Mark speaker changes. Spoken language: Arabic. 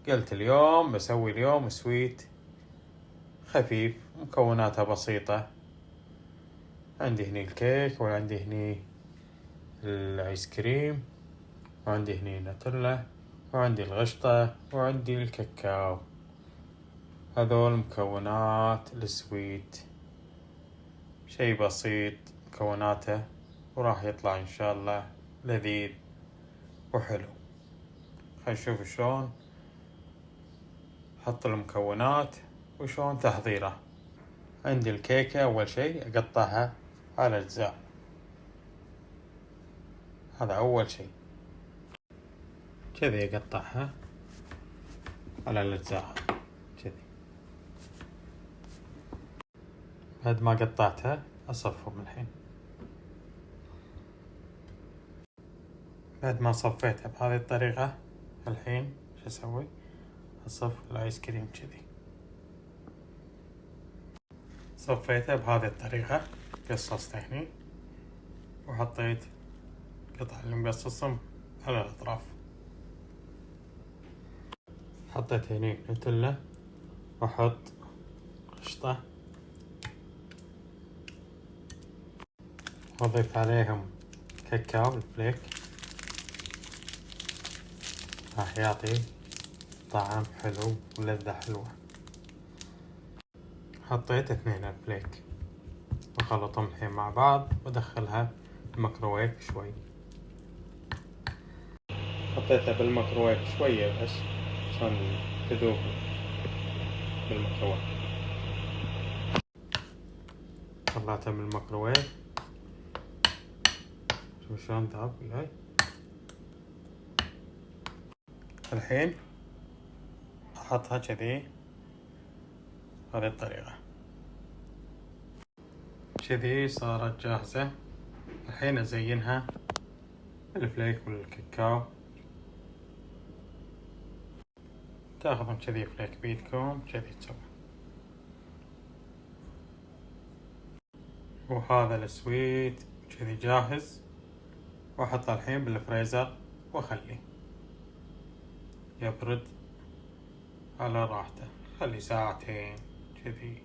Speaker 1: قلت اليوم بسوي اليوم سويت خفيف، مكوناتها بسيطة. عندي هني الكيك، وعندي هني الآيس كريم، وعندي هني نوتيلا، وعندي الغشطة، وعندي الكاكاو. هذول مكونات السويت، شي بسيط مكوناته، وراح يطلع إن شاء الله لذيذ وحلو. خلينا نشوف شلون حط المكونات وشلون تحضيره. عندي الكيكة، أول شي أقطعها على أجزاء، هذا أول شي، كذي أقطعها على الأجزاء كذي. بعد ما قطعتها أصفهم الحين. بعد ما صفيتها بهذه الطريقة، الحين شو أسوي؟ أصف الآيس كريم كذي. صفيته بهذه الطريقة، قصصته هني وحطيت قطع اللي مقصصهم على الأطراف. حطيت هني نوتيلا، وأحط قشطة، وأضيف عليهم كاكاو الفليك، راح يعطي طعم حلو ولذة حلوة. حطيت 2 الفليك وخلطهم الحين مع بعض، وأدخلها الميكروويف شوي. حطيتها بالميكروويف شوية بس عشان تذوب بالميكروويف. طلعتها من الميكروويف، شوف شلون ذاب وياي. الحين أحطها كذي بهذه الطريقة، كذي صارت جاهزة. الحين أزينها بالفليك والكاكاو. تاخذون كذي فليك بيدكم كذي تسوي. وهذا السويت كذي جاهز، وأحطه الحين بالفريزر وأخليه يبرد على راحته. خلي 2 ساعة كذي